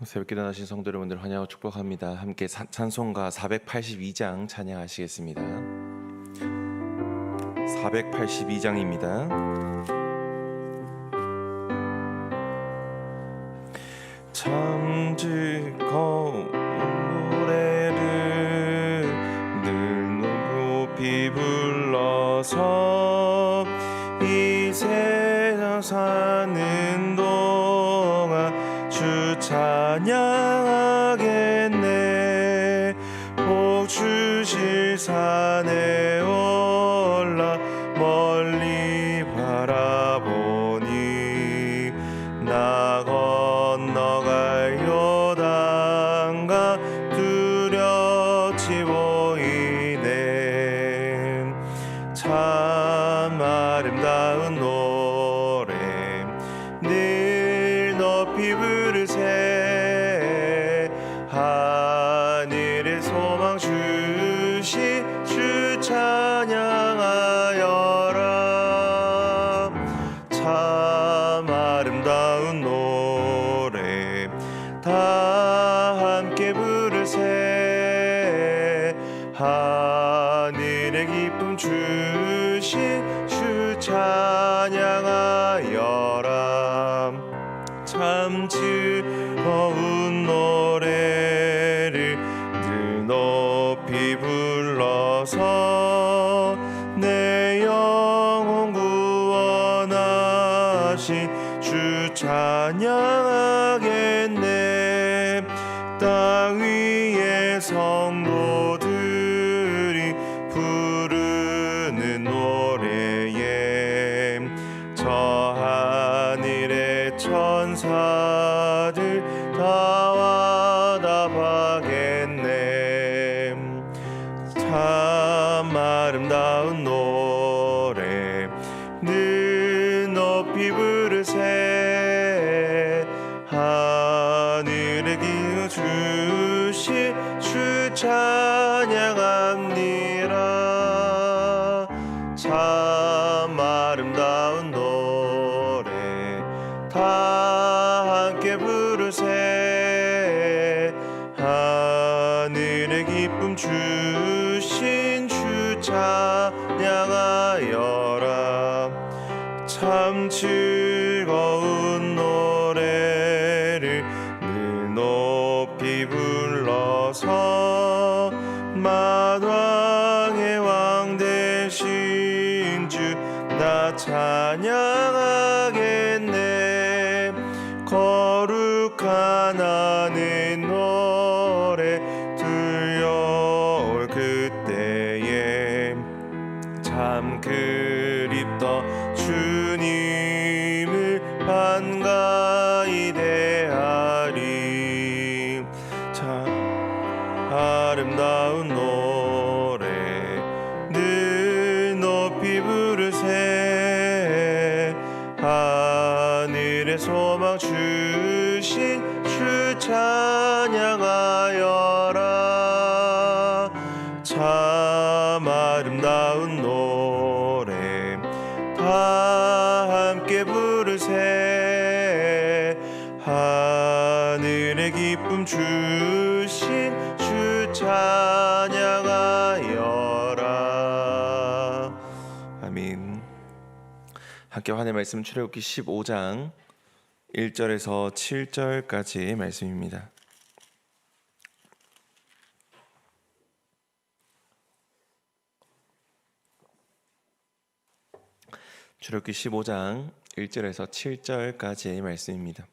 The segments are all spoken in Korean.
새롭게 일어나신 성도 여러분들 환영하고 축복합니다. 함께 찬송가 482장 찬양하시겠습니다. 482장입니다. 참 즐거운 노래를 늘 높이 불러서 이 세상 사는 동안 주 찬양하겠네. 복 주실 산에 올라 멀리 바라보니 나 건너갈 요단강 뚜렷이 보이네. 참 아름다운 노래 늘 높이 부르세. 하늘의 소망 주시 주 찬양하여라. 참 아름다운 노래 다 함께 부르세. 하늘의 기쁨 주시 주 찬양하여라. 참 즐거운 노래를 늘 높이 불러서 내 영혼 구원하신 주 찬양하겠네. 땅 위의 성도들이 부르는 노래에 저 하늘의 천사들 다 와답하겠네. 참 아름다운 노래 늘 높이 부르세. 하늘의 기운 주시 주 찬양합니다. 참 아름다운 노래 다 함께 부르세. 하늘의 기쁨 주신 주 찬양하여라. 참 즐거운 노래를 늘 높이 불러서 만왕의 왕 되신 주 나 찬양하겠네. 거룩한 하늘 노래 들려올 그때에 참 그립던 주님을 반가이 대하리. 참 아름다운 노래 늘 높이 부르세. 하늘의 소망 주신 주 찬양하여라. 참 아름다운 노래 다 함께 부르세. 하늘의 기쁨 주신 주 찬양하여라. 아멘. 함께 하나님의 말씀 출애굽기 15장 1절에서 7절까지의 말씀입니다. 출애굽기 15장 1절에서 7절까지의 말씀입니다.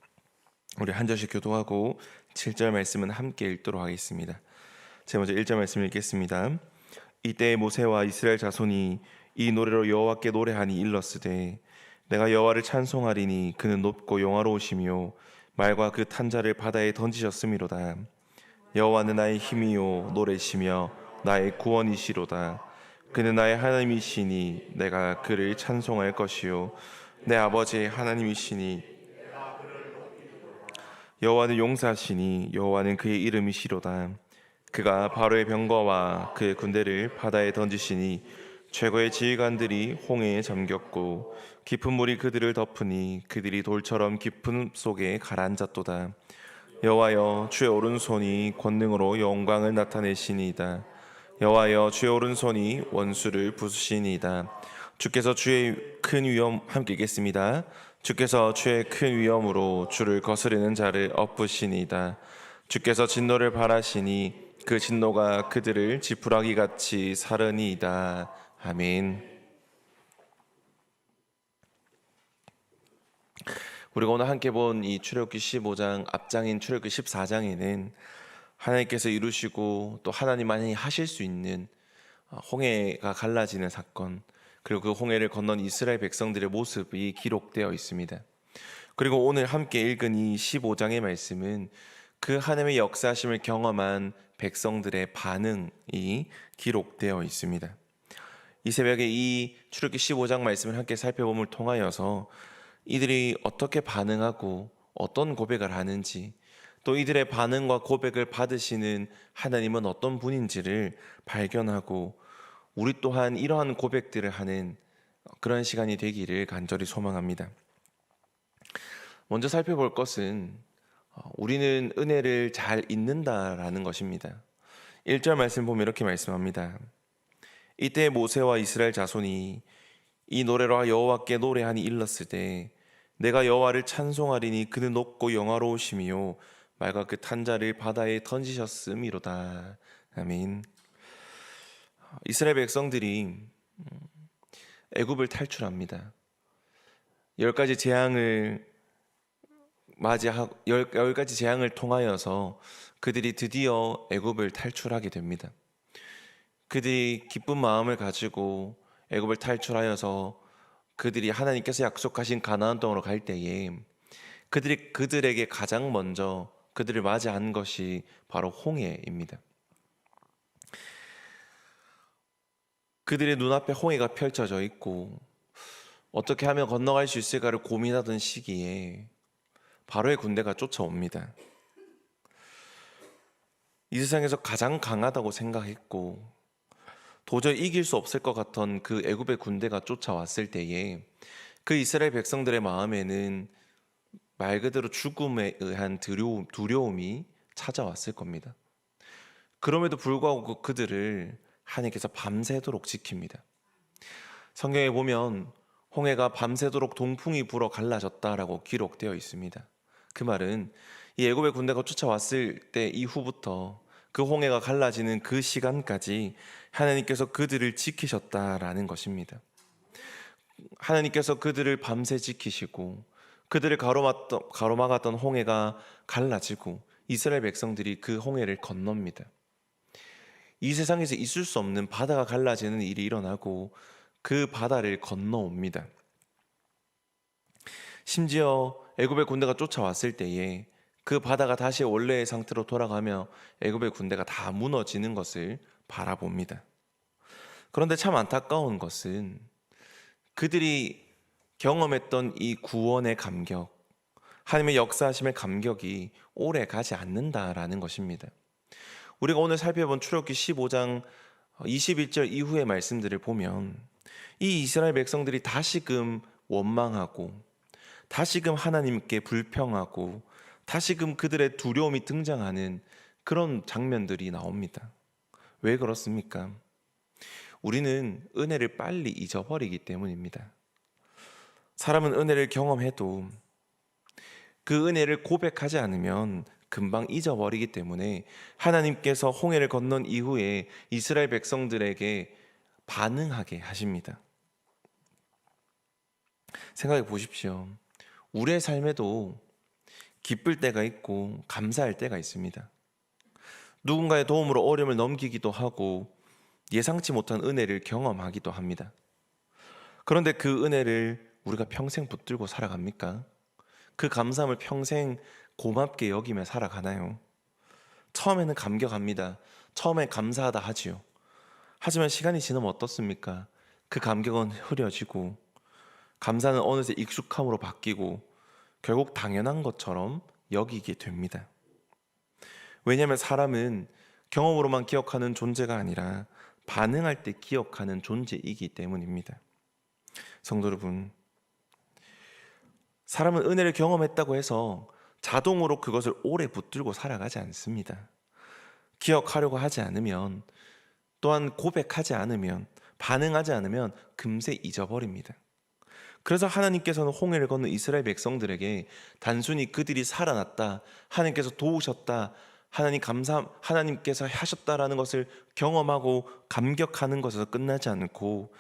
우리 한 절씩 교도하고 7절 말씀은 함께 읽도록 하겠습니다. 제가 먼저 1절 말씀 읽겠습니다. 이때 모세와 이스라엘 자손이 이 노래로 여호와께 노래하니 일렀으되 내가 여호와를 찬송하리니 그는 높고 영화로우시며 말과 그 탄자를 바다에 던지셨음이로다. 여호와는 나의 힘이요 노래시며 나의 구원이시로다. 그는 나의 하나님이시니 내가 그를 찬송할 것이요 내 아버지의 하나님이시니 여호와는 용사시니 여호와는 그의 이름이시로다. 그가 바로의 병거와 그의 군대를 바다에 던지시니 최고의 지휘관들이 홍해에 잠겼고 깊은 물이 그들을 덮으니 그들이 돌처럼 깊은 속에 가라앉았도다. 여호와여 주의 오른손이 권능으로 영광을 나타내시니이다. 여호와여 주의 오른손이 원수를 부수시니이다. 주께서 주의 큰 위엄 함께 읽겠습니다. 주께서 주의 큰 위엄으로 주를 거스르는 자를 엎으시니이다. 주께서 진노를 발하시니 그 진노가 그들을 지푸라기 같이 사르니이다. 아멘. 우리가 오늘 함께 본 이 출애굽기 15장 앞장인 출애굽기 14장에는 하나님께서 이루시고 또 하나님만이 하실 수 있는 홍해가 갈라지는 사건, 그리고 그 홍해를 건넌 이스라엘 백성들의 모습이 기록되어 있습니다. 그리고 오늘 함께 읽은 이 15장의 말씀은 그 하나님의 역사하심을 경험한 백성들의 반응이 기록되어 있습니다. 이 새벽에 이 출애굽기 15장 말씀을 함께 살펴봄을 통하여서 이들이 어떻게 반응하고 어떤 고백을 하는지, 또 이들의 반응과 고백을 받으시는 하나님은 어떤 분인지를 발견하고 우리 또한 이러한 고백들을 하는 그런 시간이 되기를 간절히 소망합니다. 먼저 살펴볼 것은 우리는 은혜를 잘 잊는다라는 것입니다. 1절 말씀 보면 이렇게 말씀합니다. 이때 모세와 이스라엘 자손이 이 노래로 여호와께 노래하니 일렀을 때 내가 여호와를 찬송하리니 그는 높고 영화로우시며 말과 그 탄자를 바다에 던지셨음이로다. 아멘. 이스라엘 백성들이 애굽을 탈출합니다. 10가지 재앙을 맞이하고 10가지 재앙을 통하여서 그들이 드디어 애굽을 탈출하게 됩니다. 그들이 기쁜 마음을 가지고 애굽을 탈출하여서 그들이 하나님께서 약속하신 가나안 땅으로 갈 때에 그들에게 가장 먼저 그들을 맞이한 것이 바로 홍해입니다. 그들의 눈앞에 홍해가 펼쳐져 있고 어떻게 하면 건너갈 수 있을까를 고민하던 시기에 바로의 군대가 쫓아옵니다. 이 세상에서 가장 강하다고 생각했고 도저히 이길 수 없을 것 같던 그 애굽의 군대가 쫓아왔을 때에 그 이스라엘 백성들의 마음에는 말 그대로 죽음에 의한 두려움이 찾아왔을 겁니다. 그럼에도 불구하고 그들을 하나님께서 밤새도록 지킵니다. 성경에 보면 홍해가 밤새도록 동풍이 불어 갈라졌다라고 기록되어 있습니다. 그 말은 이 애굽의 군대가 쫓아왔을 때 이후부터 그 홍해가 갈라지는 그 시간까지 하나님께서 그들을 지키셨다라는 것입니다. 하나님께서 그들을 밤새 지키시고 그들을 가로막았던 홍해가 갈라지고 이스라엘 백성들이 그 홍해를 건넙니다. 이 세상에서 있을 수 없는 바다가 갈라지는 일이 일어나고 그 바다를 건너옵니다. 심지어 애굽의 군대가 쫓아왔을 때에 그 바다가 다시 원래의 상태로 돌아가며 애굽의 군대가 다 무너지는 것을 바라봅니다. 그런데 참 안타까운 것은 그들이 경험했던 이 구원의 감격, 하나님의 역사하심의 감격이 오래 가지 않는다라는 것입니다. 우리가 오늘 살펴본 출애굽기 15장 21절 이후의 말씀들을 보면 이 이스라엘 백성들이 다시금 원망하고 다시금 하나님께 불평하고 다시금 그들의 두려움이 등장하는 그런 장면들이 나옵니다. 왜 그렇습니까? 우리는 은혜를 빨리 잊어버리기 때문입니다. 사람은 은혜를 경험해도 그 은혜를 고백하지 않으면 금방 잊어버리기 때문에 하나님께서 홍해를 건넌 이후에 이스라엘 백성들에게 반응하게 하십니다. 생각해 보십시오. 우리의 삶에도 기쁠 때가 있고 감사할 때가 있습니다. 누군가의 도움으로 어려움을 넘기기도 하고 예상치 못한 은혜를 경험하기도 합니다. 그런데 그 은혜를 우리가 평생 붙들고 살아갑니까? 그 감사함을 평생 고맙게 여기며 살아가나요? 처음에는 감격합니다. 처음엔 감사하다 하지요. 하지만 시간이 지나면 어떻습니까? 그 감격은 흐려지고 감사는 어느새 익숙함으로 바뀌고 결국 당연한 것처럼 여기게 됩니다. 왜냐하면 사람은 경험으로만 기억하는 존재가 아니라 반응할 때 기억하는 존재이기 때문입니다. 성도 여러분, 사람은 은혜를 경험했다고 해서 자동으로 그것을 오래 붙들고 살아가지 않습니다. 기억하려고 하지 않으면, 또한 고백하지 않으면, 반응하지 않으면 금세 잊어버립니다. 그래서 하나님께서는 홍해를 건넌 이스라엘 백성들에게 단순히 그들이 살아났다, 하나님께서 도우셨다, 하나님께서 하셨다라는 것을 경험하고 감격하는 것에서 끝나지 않고,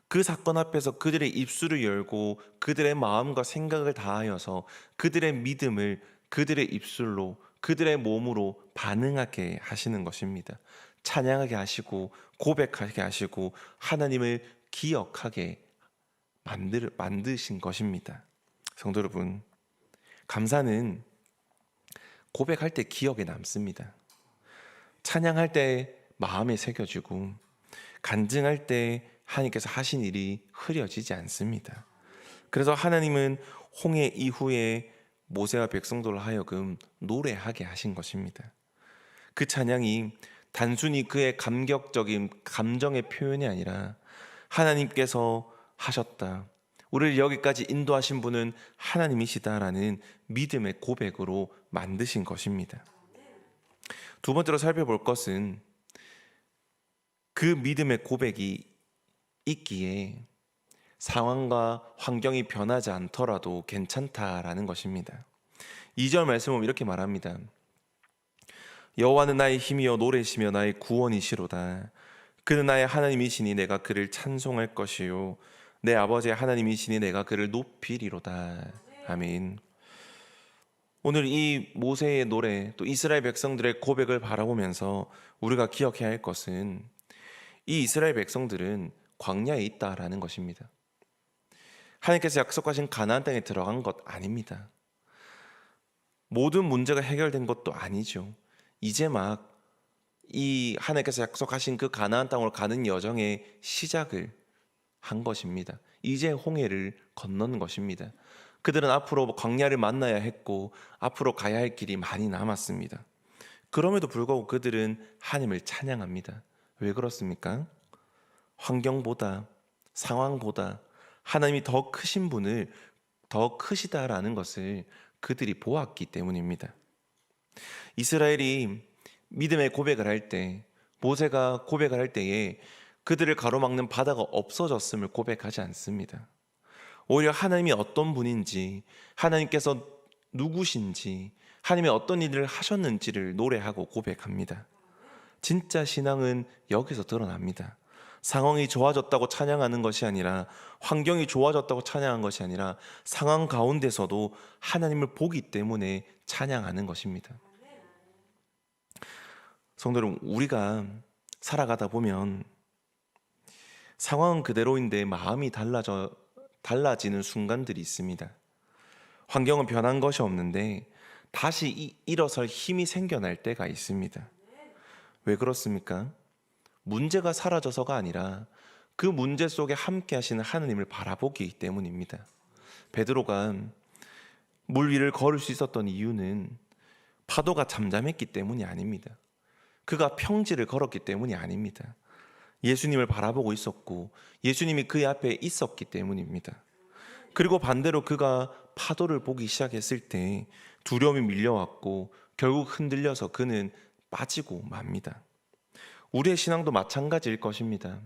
그 사건 앞에서 그들의 입술을 열고 그들의 마음과 생각을 다하여서 그들의 믿음을 그들의 입술로, 그들의 몸으로 반응하게 하시는 것입니다. 찬양하게 하시고 고백하게 하시고 하나님을 기억하게 만드신 것입니다. 성도 여러분, 감사는 고백할 때 기억에 남습니다. 찬양할 때 마음에 새겨지고, 간증할 때 하나님께서 하신 일이 흐려지지 않습니다. 그래서 하나님은 홍해 이후에 모세와 백성들을 하여금 노래하게 하신 것입니다. 그 찬양이 단순히 그의 감격적인 감정의 표현이 아니라 하나님께서 하셨다, 우리를 여기까지 인도하신 분은 하나님이시다라는 믿음의 고백으로 만드신 것입니다. 두 번째로 살펴볼 것은 그 믿음의 고백이 있기에 상황과 환경이 변하지 않더라도 괜찮다라는 것입니다. 2절 말씀 보면 이렇게 말합니다. 여호와는 나의 힘이여 노래시며 나의 구원이시로다. 그는 나의 하나님이시니 내가 그를 찬송할 것이요 내 아버지의 하나님이시니 내가 그를 높이리로다. 아멘. 오늘 이 모세의 노래, 또 이스라엘 백성들의 고백을 바라보면서 우리가 기억해야 할 것은 이 이스라엘 백성들은 광야에 있다라는 것입니다. 하나님께서 약속하신 가나안 땅에 들어간 것 아닙니다. 모든 문제가 해결된 것도 아니죠. 이제 막 이 하나님께서 약속하신 그 가나안 땅으로 가는 여정의 시작을 한 것입니다. 이제 홍해를 건너는 것입니다. 그들은 앞으로 광야를 만나야 했고 앞으로 가야 할 길이 많이 남았습니다. 그럼에도 불구하고 그들은 하나님을 찬양합니다. 왜 그렇습니까? 환경보다, 상황보다 하나님이 더 크신 분을, 더 크시다라는 것을 그들이 보았기 때문입니다. 이스라엘이 믿음의 고백을 할 때, 모세가 고백을 할 때에 그들을 가로막는 바다가 없어졌음을 고백하지 않습니다. 오히려 하나님이 어떤 분인지, 하나님께서 누구신지, 하나님이 어떤 일을 하셨는지를 노래하고 고백합니다. 진짜 신앙은 여기서 드러납니다. 상황이 좋아졌다고 찬양하는 것이 아니라, 환경이 좋아졌다고 찬양한 것이 아니라 상황 가운데서도 하나님을 보기 때문에 찬양하는 것입니다. 성도 여러분, 우리가 살아가다 보면 상황은 그대로인데 마음이 달라지는 순간들이 있습니다. 환경은 변한 것이 없는데 다시 일어설 힘이 생겨날 때가 있습니다. 왜 그렇습니까? 문제가 사라져서가 아니라 그 문제 속에 함께 하시는 하나님을 바라보기 때문입니다. 베드로가 물 위를 걸을 수 있었던 이유는 파도가 잠잠했기 때문이 아닙니다. 그가 평지를 걸었기 때문이 아닙니다. 예수님을 바라보고 있었고 예수님이 그의 앞에 있었기 때문입니다. 그리고 반대로 그가 파도를 보기 시작했을 때 두려움이 밀려왔고 결국 흔들려서 그는 빠지고 맙니다. 우리의 신앙도 마찬가지일 것입니다.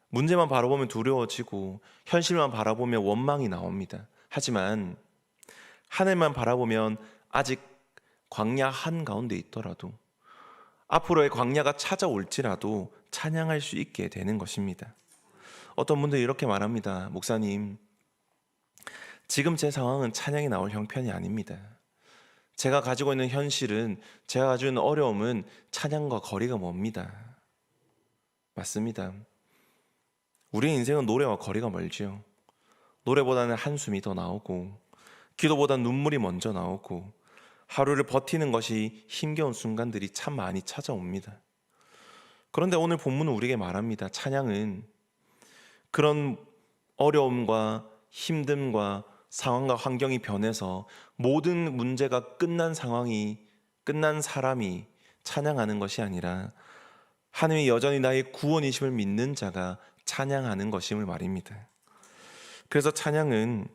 문제만 바라보면 두려워지고 현실만 바라보면 원망이 나옵니다. 하지만 하늘만 바라보면 아직 광야 한가운데 있더라도, 앞으로의 광야가 찾아올지라도 찬양할 수 있게 되는 것입니다. 어떤 분들이 이렇게 말합니다. 목사님, 지금 제 상황은 찬양이 나올 형편이 아닙니다. 제가 가지고 있는 현실은, 제가 가지고 있는 어려움은 찬양과 거리가 멉니다. 맞습니다. 우리의 인생은 노래와 거리가 멀지요. 노래보다는 한숨이 더 나오고 기도보다는 눈물이 먼저 나오고 하루를 버티는 것이 힘겨운 순간들이 참 많이 찾아옵니다. 그런데 오늘 본문은 우리에게 말합니다. 찬양은 그런 어려움과 힘듦과 상황과 환경이 변해서 모든 문제가 끝난 사람이 찬양하는 것이 아니라 하나님이 여전히 나의 구원이심을 믿는 자가 찬양하는 것임을 말입니다. 그래서 찬양은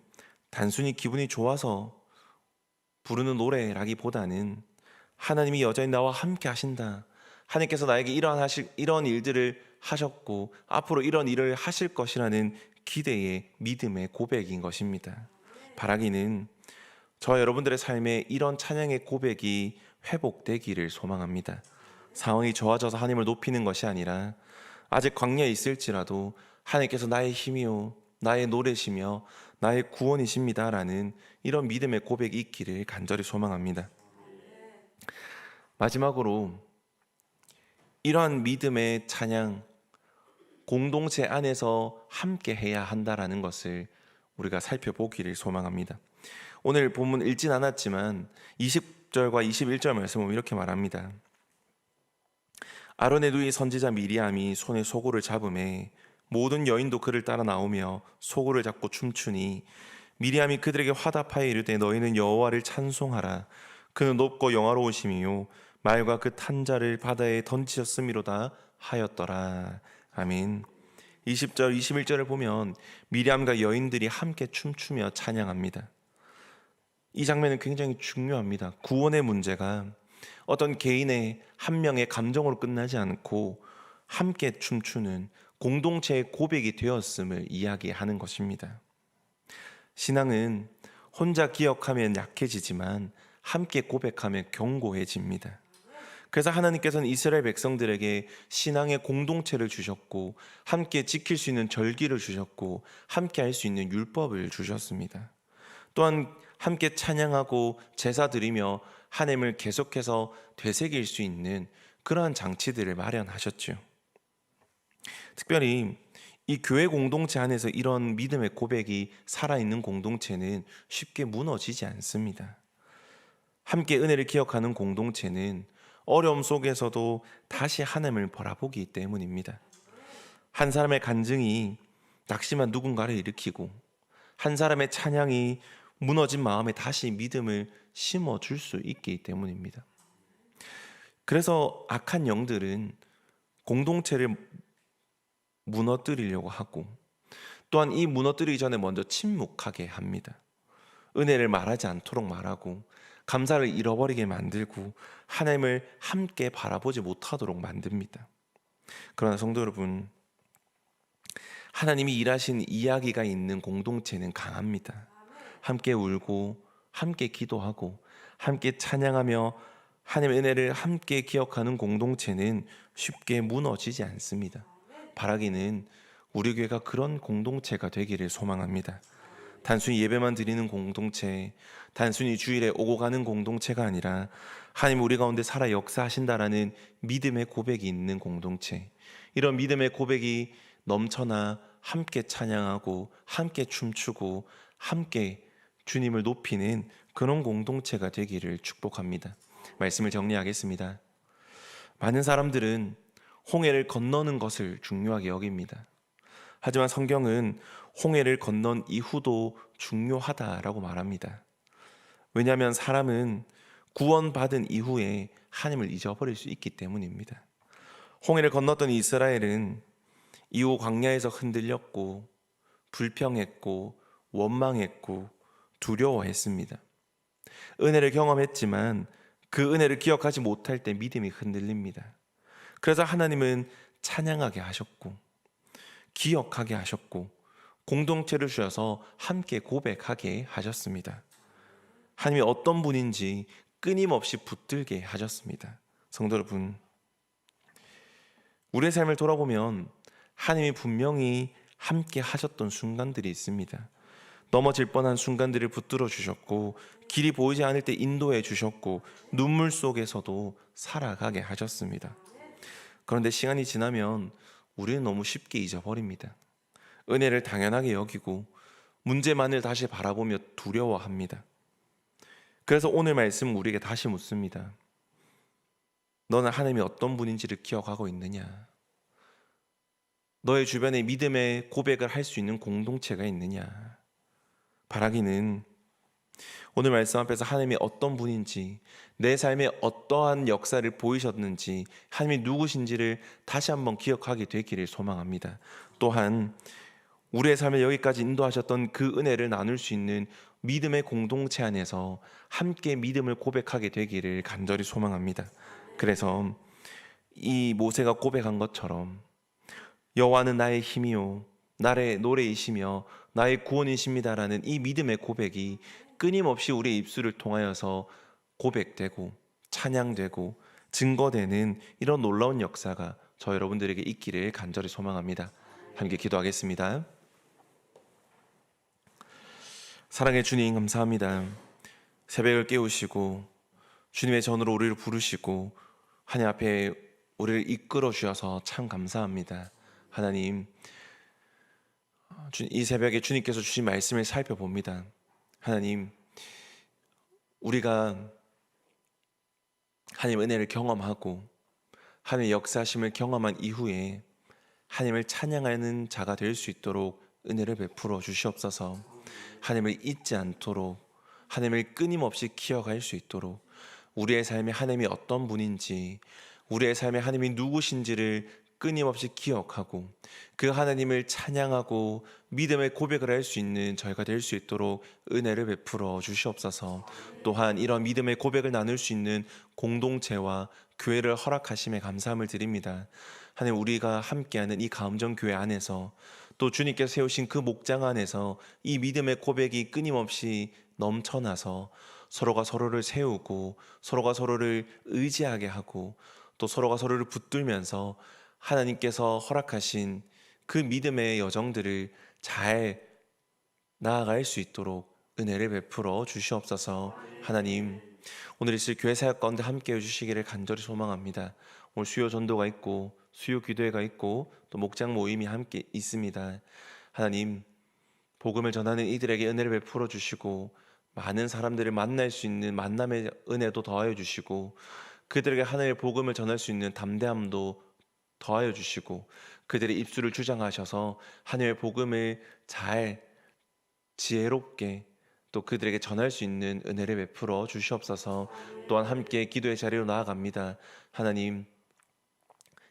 단순히 기분이 좋아서 부르는 노래라기보다는 하나님이 여전히 나와 함께 하신다. 하나님께서 나에게 이런 일들을 하셨고 앞으로 이런 일을 하실 것이라는 기대의 믿음의 고백인 것입니다. 바라기는 저 여러분들의 삶에 이런 찬양의 고백이 회복되기를 소망합니다. 상황이 좋아져서 하나님을 높이는 것이 아니라 아직 광야에 있을지라도 하나님께서 나의 힘이요 나의 노래시며 나의 구원이십니다라는 이런 믿음의 고백이 있기를 간절히 소망합니다. 마지막으로 이러한 믿음의 찬양, 공동체 안에서 함께 해야 한다라는 것을 우리가 살펴보기를 소망합니다. 오늘 본문 읽진 않았지만 20절과 21절 말씀을 이렇게 말합니다. 아론의 누이 선지자 미리암이 손에 소고를 잡음에 모든 여인도 그를 따라 나오며 소고를 잡고 춤추니 미리암이 그들에게 화답하여 이르되 너희는 여호와를 찬송하라. 그는 높고 영화로우심이요 말과 그 탄자를 바다에 던지셨음이로다 하였더라. 아멘. 20절 21절을 보면 미리암과 여인들이 함께 춤추며 찬양합니다. 이 장면은 굉장히 중요합니다. 구원의 문제가 어떤 개인의 한 명의 감정으로 끝나지 않고 함께 춤추는 공동체의 고백이 되었음을 이야기하는 것입니다. 신앙은 혼자 기억하면 약해지지만 함께 고백하면 견고해집니다. 그래서 하나님께서는 이스라엘 백성들에게 신앙의 공동체를 주셨고 함께 지킬 수 있는 절기를 주셨고 함께 할 수 있는 율법을 주셨습니다. 또한 함께 찬양하고 제사 드리며 하나님을 계속해서 되새길 수 있는 그러한 장치들을 마련하셨죠. 특별히 이 교회 공동체 안에서 이런 믿음의 고백이 살아있는 공동체는 쉽게 무너지지 않습니다. 함께 은혜를 기억하는 공동체는 어려움 속에서도 다시 하나님을 바라보기 때문입니다. 한 사람의 간증이 낙심한 누군가를 일으키고 한 사람의 찬양이 무너진 마음에 다시 믿음을 심어줄 수 있기 때문입니다. 그래서 악한 영들은 공동체를 무너뜨리려고 하고 또한 이 무너뜨리기 전에 먼저 침묵하게 합니다. 은혜를 말하지 않도록 말하고 감사를 잃어버리게 만들고 하나님을 함께 바라보지 못하도록 만듭니다. 그러나 성도 여러분, 하나님이 일하신 이야기가 있는 공동체는 강합니다. 함께 울고 함께 기도하고 함께 찬양하며 하나님의 은혜를 함께 기억하는 공동체는 쉽게 무너지지 않습니다. 바라기는 우리 교회가 그런 공동체가 되기를 소망합니다. 단순히 예배만 드리는 공동체, 단순히 주일에 오고 가는 공동체가 아니라 하나님 우리 가운데 살아 역사하신다라는 믿음의 고백이 있는 공동체, 이런 믿음의 고백이 넘쳐나 함께 찬양하고 함께 춤추고 함께 주님을 높이는 그런 공동체가 되기를 축복합니다. 말씀을 정리하겠습니다. 많은 사람들은 홍해를 건너는 것을 중요하게 여깁니다. 하지만 성경은 홍해를 건넌 이후도 중요하다라고 말합니다. 왜냐하면 사람은 구원받은 이후에 하나님을 잊어버릴 수 있기 때문입니다. 홍해를 건넜던 이스라엘은 이후 광야에서 흔들렸고 불평했고 원망했고 두려워했습니다. 은혜를 경험했지만 그 은혜를 기억하지 못할 때 믿음이 흔들립니다. 그래서 하나님은 찬양하게 하셨고 기억하게 하셨고 공동체를 주셔서 함께 고백하게 하셨습니다. 하나님이 어떤 분인지 끊임없이 붙들게 하셨습니다. 성도 여러분, 우리의 삶을 돌아보면 하나님이 분명히 함께 하셨던 순간들이 있습니다. 넘어질 뻔한 순간들을 붙들어 주셨고 길이 보이지 않을 때 인도해 주셨고 눈물 속에서도 살아가게 하셨습니다. 그런데 시간이 지나면 우리는 너무 쉽게 잊어버립니다. 은혜를 당연하게 여기고 문제만을 다시 바라보며 두려워합니다. 그래서 오늘 말씀 우리에게 다시 묻습니다. 너는 하나님이 어떤 분인지를 기억하고 있느냐? 너의 주변에 믿음의 고백을 할 수 있는 공동체가 있느냐? 바라기는 오늘 말씀 앞에서 하나님이 어떤 분인지, 내 삶에 어떠한 역사를 보이셨는지, 하나님이 누구신지를 다시 한번 기억하게 되기를 소망합니다. 또한 우리의 삶을 여기까지 인도하셨던 그 은혜를 나눌 수 있는 믿음의 공동체 안에서 함께 믿음을 고백하게 되기를 간절히 소망합니다. 그래서 이 모세가 고백한 것처럼 여호와는 나의 힘이요 나의 노래이시며 나의 구원이십니다라는 이 믿음의 고백이 끊임없이 우리의 입술을 통하여서 고백되고 찬양되고 증거되는 이런 놀라운 역사가 저 여러분들에게 있기를 간절히 소망합니다. 함께 기도하겠습니다. 사랑의 주님, 감사합니다. 새벽을 깨우시고 주님의 전으로 우리를 부르시고 하나님 앞에 우리를 이끌어 주셔서 참 감사합니다. 하나님, 이 새벽에 주님께서 주신 말씀을 살펴봅니다. 하나님, 우리가 하나님 은혜를 경험하고 하나님의 역사하심을 경험한 이후에 하나님을 찬양하는 자가 될 수 있도록 은혜를 베풀어 주시옵소서. 하나님을 잊지 않도록, 하나님을 끊임없이 기억할 수 있도록, 우리의 삶에 하나님이 어떤 분인지, 우리의 삶에 하나님이 누구신지를 끊임없이 기억하고 그 하나님을 찬양하고 믿음의 고백을 할 수 있는 저희가 될 수 있도록 은혜를 베풀어 주시옵소서. 또한 이런 믿음의 고백을 나눌 수 있는 공동체와 교회를 허락하심에 감사함을 드립니다. 하나님, 우리가 함께하는 이 가음정교회 안에서 또 주님께서 세우신 그 목장 안에서 이 믿음의 고백이 끊임없이 넘쳐나서 서로가 서로를 세우고 서로가 서로를 의지하게 하고 또 서로가 서로를 붙들면서 하나님께서 허락하신 그 믿음의 여정들을 잘 나아갈 수 있도록 은혜를 베풀어 주시옵소서. 하나님, 오늘 있을 교회 사역 가운데 함께 해주시기를 간절히 소망합니다. 오늘 수요 전도가 있고 수요 기도회가 있고 또 목장 모임이 함께 있습니다. 하나님, 복음을 전하는 이들에게 은혜를 베풀어 주시고 많은 사람들을 만날 수 있는 만남의 은혜도 더하여 주시고 그들에게 하나님의 복음을 전할 수 있는 담대함도 더하여 주시고 그들의 입술을 주장하셔서 하나님의 복음을 잘 지혜롭게 또 그들에게 전할 수 있는 은혜를 베풀어 주시옵소서. 또한 함께 기도의 자리로 나아갑니다. 하나님,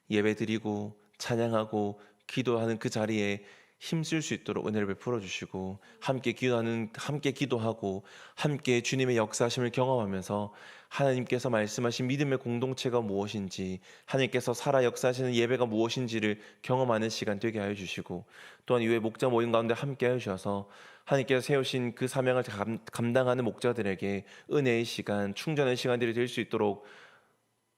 예배드리고 찬양하고 기도하는 그 자리에 힘쓸 수 있도록 은혜를 베풀어 주시고 함께 기도하고 함께 주님의 역사하심을 경험하면서 하나님께서 말씀하신 믿음의 공동체가 무엇인지, 하나님께서 살아 역사하시는 예배가 무엇인지를 경험하는 시간 되게 하여 주시고 또한 이후에 목자 모임 가운데 함께 하여 주셔서 하나님께서 세우신 그 사명을 감당하는 목자들에게 은혜의 시간, 충전의 시간들이 될 수 있도록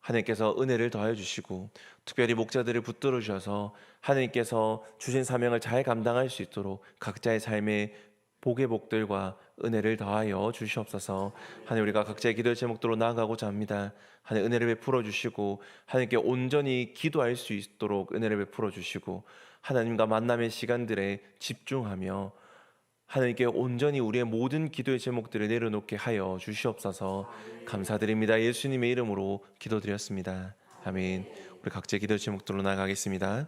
하나님께서 은혜를 더하여 주시고 특별히 목자들을 붙들어 주셔서 하나님께서 주신 사명을 잘 감당할 수 있도록 각자의 삶에 복의 복들과 은혜를 더하여 주시옵소서. 하나님, 우리가 각자의 기도의 제목대로 나아가고자 합니다. 하나님, 은혜를 베풀어 주시고 하나님께 온전히 기도할 수 있도록 은혜를 베풀어 주시고 하나님과 만남의 시간들에 집중하며 하나님께 온전히 우리의 모든 기도의 제목들을 내려놓게 하여 주시옵소서. 감사드립니다. 예수님의 이름으로 기도드렸습니다. 아멘. 우리 각자의 기도의 제목들로 나아가겠습니다.